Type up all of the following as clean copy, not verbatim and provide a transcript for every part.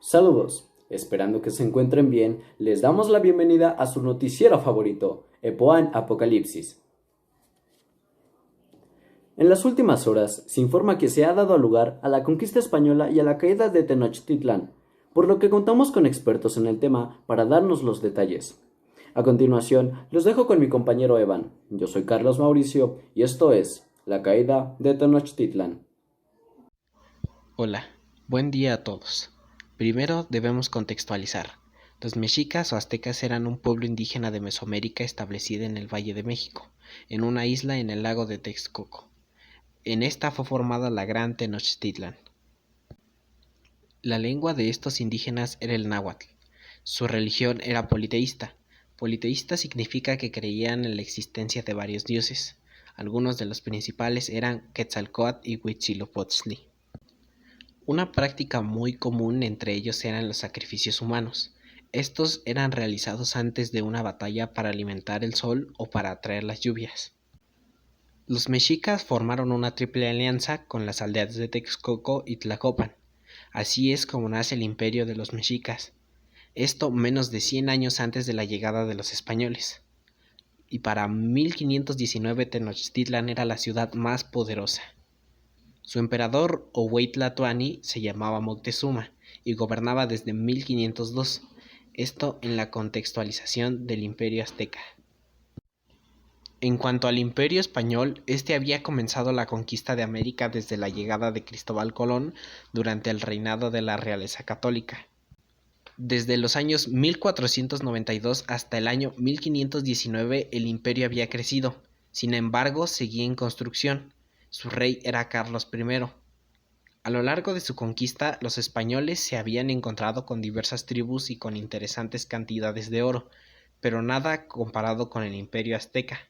Saludos, esperando que se encuentren bien, les damos la bienvenida a su noticiero favorito, Epoan Apocalipsis. En las últimas horas se informa que se ha dado lugar a la conquista española y a la caída de Tenochtitlán, por lo que contamos con expertos en el tema para darnos los detalles. A continuación, los dejo con mi compañero Evan. Yo soy Carlos Mauricio y esto es La caída de Tenochtitlán. Hola, buen día a todos. Primero debemos contextualizar. Los mexicas o aztecas eran un pueblo indígena de Mesoamérica establecido en el Valle de México, en una isla en el lago de Texcoco. En esta fue formada la Gran Tenochtitlan. La lengua de estos indígenas era el náhuatl. Su religión era politeísta. Politeísta significa que creían en la existencia de varios dioses. Algunos de los principales eran Quetzalcóatl y Huitzilopochtli. Una práctica muy común entre ellos eran los sacrificios humanos. Estos eran realizados antes de una batalla para alimentar el sol o para atraer las lluvias. Los mexicas formaron una triple alianza con las aldeas de Texcoco y Tlacopan. Así es como nace el imperio de los mexicas. Esto menos de 100 años antes de la llegada de los españoles. Y para 1519 Tenochtitlan era la ciudad más poderosa. Su emperador Tlatoani se llamaba Moctezuma y gobernaba desde 1502, esto en la contextualización del Imperio Azteca. En cuanto al Imperio Español, este había comenzado la conquista de América desde la llegada de Cristóbal Colón durante el reinado de la realeza católica. Desde los años 1492 hasta el año 1519 el imperio había crecido, sin embargo seguía en construcción. Su rey era Carlos I. A lo largo de su conquista, los españoles se habían encontrado con diversas tribus y con interesantes cantidades de oro, pero nada comparado con el imperio azteca.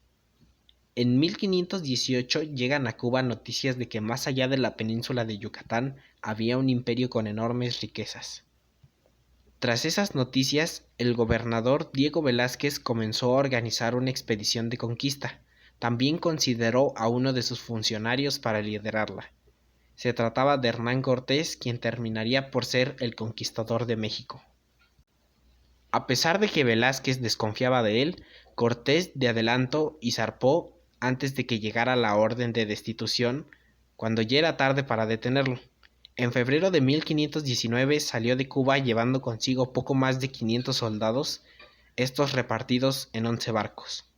En 1518 llegan a Cuba noticias de que más allá de la península de Yucatán había un imperio con enormes riquezas. Tras esas noticias, el gobernador Diego Velázquez comenzó a organizar una expedición de conquista. También consideró a uno de sus funcionarios para liderarla. Se trataba de Hernán Cortés, quien terminaría por ser el conquistador de México. A pesar de que Velázquez desconfiaba de él, Cortés de adelantó y zarpó antes de que llegara la orden de destitución, cuando ya era tarde para detenerlo. En febrero de 1519 salió de Cuba llevando consigo poco más de 500 soldados, estos repartidos en 11 barcos.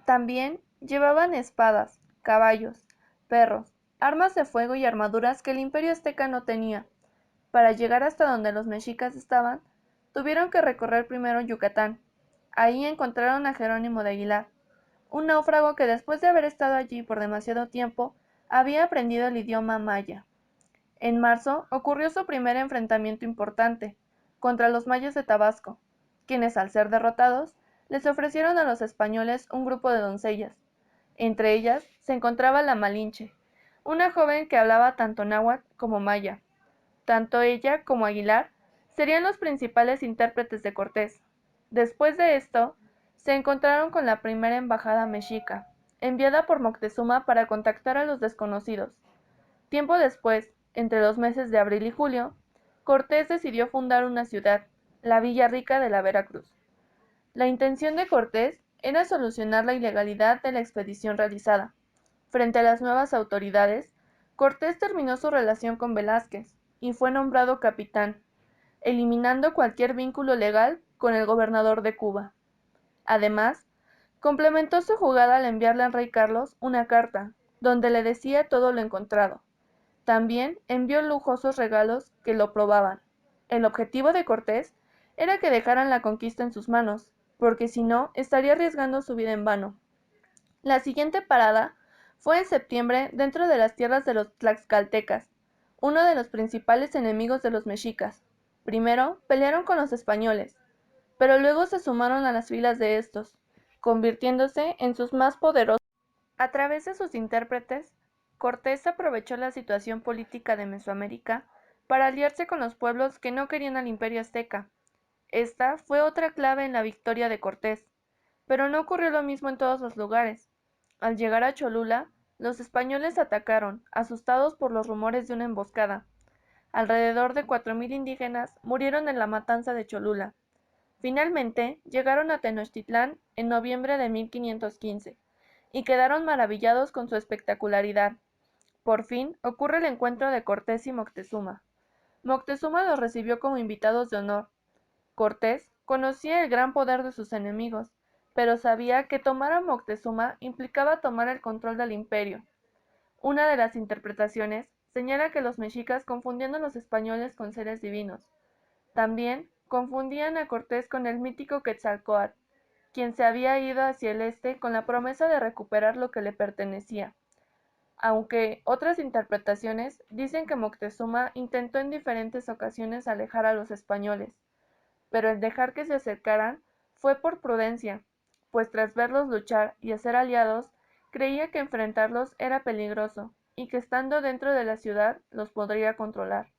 También llevaban espadas, caballos, perros, armas de fuego y armaduras que el imperio azteca no tenía. Para llegar hasta donde los mexicas estaban, tuvieron que recorrer primero Yucatán. Ahí encontraron a Jerónimo de Aguilar, un náufrago que después de haber estado allí por demasiado tiempo, había aprendido el idioma maya. En marzo ocurrió su primer enfrentamiento importante, contra los mayas de Tabasco, quienes al ser derrotados, les ofrecieron a los españoles un grupo de doncellas. Entre ellas se encontraba la Malinche, una joven que hablaba tanto náhuatl como maya. Tanto ella como Aguilar serían los principales intérpretes de Cortés. Después de esto, se encontraron con la primera embajada mexica, enviada por Moctezuma para contactar a los desconocidos. Tiempo después, entre los meses de abril y julio, Cortés decidió fundar una ciudad, la Villa Rica de la Veracruz. La intención de Cortés era solucionar la ilegalidad de la expedición realizada. Frente a las nuevas autoridades, Cortés terminó su relación con Velázquez y fue nombrado capitán, eliminando cualquier vínculo legal con el gobernador de Cuba. Además, complementó su jugada al enviarle al rey Carlos una carta, donde le decía todo lo encontrado. También envió lujosos regalos que lo probaban. El objetivo de Cortés era que dejaran la conquista en sus manos, porque si no, estaría arriesgando su vida en vano. La siguiente parada fue en septiembre dentro de las tierras de los tlaxcaltecas, uno de los principales enemigos de los mexicas. Primero pelearon con los españoles, pero luego se sumaron a las filas de estos, convirtiéndose en sus más poderosos. A través de sus intérpretes, Cortés aprovechó la situación política de Mesoamérica para aliarse con los pueblos que no querían al imperio azteca. Esta fue otra clave en la victoria de Cortés, pero no ocurrió lo mismo en todos los lugares. Al llegar a Cholula, los españoles atacaron, asustados por los rumores de una emboscada. Alrededor de 4.000 indígenas murieron en la matanza de Cholula. Finalmente, llegaron a Tenochtitlán en noviembre de 1515 y quedaron maravillados con su espectacularidad. Por fin, ocurre el encuentro de Cortés y Moctezuma. Moctezuma los recibió como invitados de honor. Cortés conocía el gran poder de sus enemigos, pero sabía que tomar a Moctezuma implicaba tomar el control del imperio. Una de las interpretaciones señala que los mexicas confundían a los españoles con seres divinos. También confundían a Cortés con el mítico Quetzalcóatl, quien se había ido hacia el este con la promesa de recuperar lo que le pertenecía. Aunque otras interpretaciones dicen que Moctezuma intentó en diferentes ocasiones alejar a los españoles, pero el dejar que se acercaran fue por prudencia, pues tras verlos luchar y hacer aliados, creía que enfrentarlos era peligroso y que estando dentro de la ciudad los podría controlar.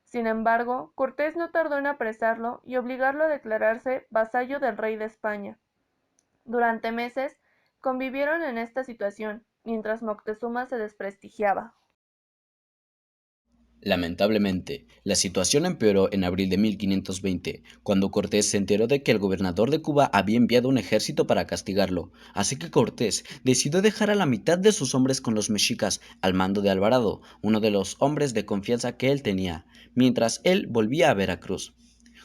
Sin embargo, Cortés no tardó en apresarlo y obligarlo a declararse vasallo del rey de España. Durante meses convivieron en esta situación, mientras Moctezuma se desprestigiaba. Lamentablemente, la situación empeoró en abril de 1520, cuando Cortés se enteró de que el gobernador de Cuba había enviado un ejército para castigarlo, así que Cortés decidió dejar a la mitad de sus hombres con los mexicas al mando de Alvarado, uno de los hombres de confianza que él tenía, mientras él volvía a Veracruz.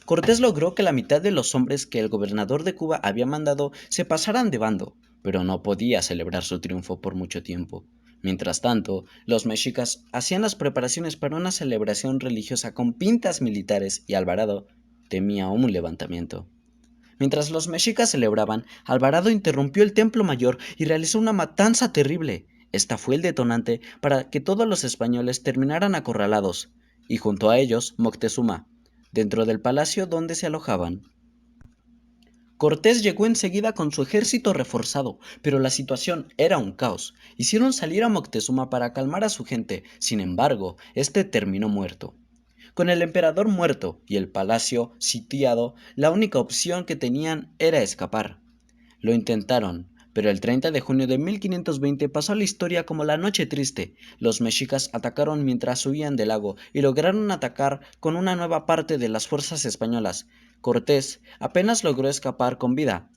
Cortés logró que la mitad de los hombres que el gobernador de Cuba había mandado se pasaran de bando, pero no podía celebrar su triunfo por mucho tiempo. Mientras tanto, los mexicas hacían las preparaciones para una celebración religiosa con pintas militares y Alvarado temía un levantamiento. Mientras los mexicas celebraban, Alvarado interrumpió el templo mayor y realizó una matanza terrible. Esta fue el detonante para que todos los españoles terminaran acorralados, y junto a ellos Moctezuma, dentro del palacio donde se alojaban. Cortés llegó enseguida con su ejército reforzado, pero la situación era un caos. Hicieron salir a Moctezuma para calmar a su gente, sin embargo, este terminó muerto. Con el emperador muerto y el palacio sitiado, la única opción que tenían era escapar. Lo intentaron, pero el 30 de junio de 1520 pasó a la historia como la Noche Triste. Los mexicas atacaron mientras huían del lago y lograron atacar con una nueva parte de las fuerzas españolas. Cortés apenas logró escapar con vida,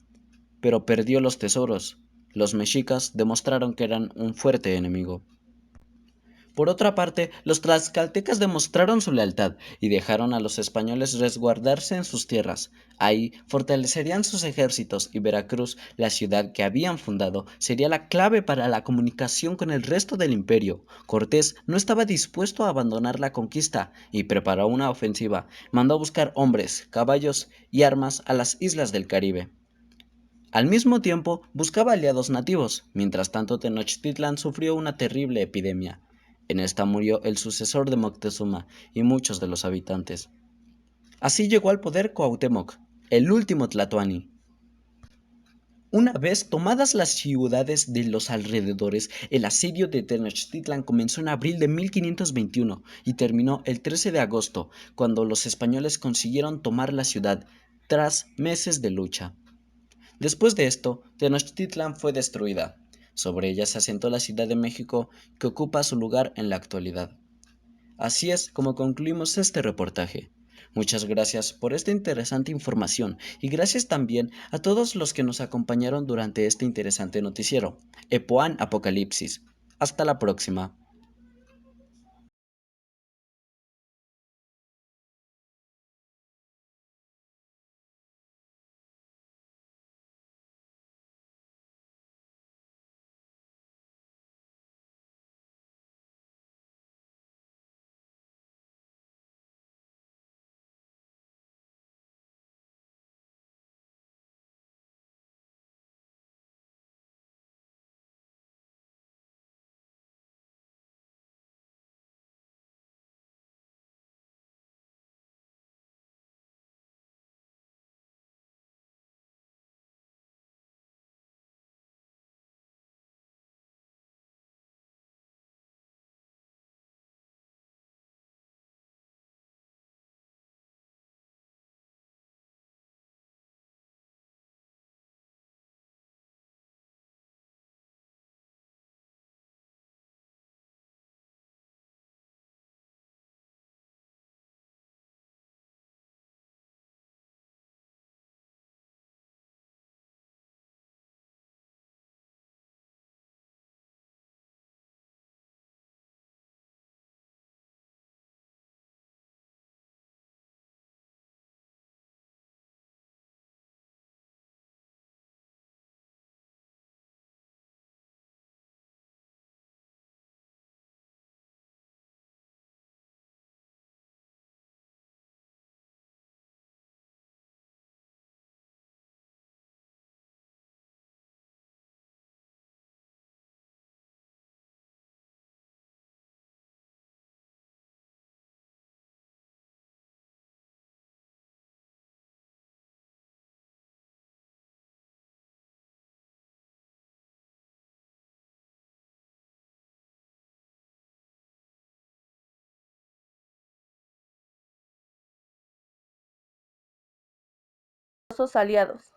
pero perdió los tesoros. Los mexicas demostraron que eran un fuerte enemigo. Por otra parte, los tlaxcaltecas demostraron su lealtad y dejaron a los españoles resguardarse en sus tierras. Ahí fortalecerían sus ejércitos y Veracruz, la ciudad que habían fundado, sería la clave para la comunicación con el resto del imperio. Cortés no estaba dispuesto a abandonar la conquista y preparó una ofensiva. Mandó a buscar hombres, caballos y armas a las islas del Caribe. Al mismo tiempo, buscaba aliados nativos. Mientras tanto, Tenochtitlan sufrió una terrible epidemia. En esta murió el sucesor de Moctezuma y muchos de los habitantes. Así llegó al poder Cuauhtémoc, el último tlatoani. Una vez tomadas las ciudades de los alrededores, el asedio de Tenochtitlan comenzó en abril de 1521 y terminó el 13 de agosto, cuando los españoles consiguieron tomar la ciudad, tras meses de lucha. Después de esto, Tenochtitlan fue destruida. Sobre ella se asentó la Ciudad de México, que ocupa su lugar en la actualidad. Así es como concluimos este reportaje. Muchas gracias por esta interesante información y gracias también a todos los que nos acompañaron durante este interesante noticiero. Epoan Apocalipsis. Hasta la próxima. aliados.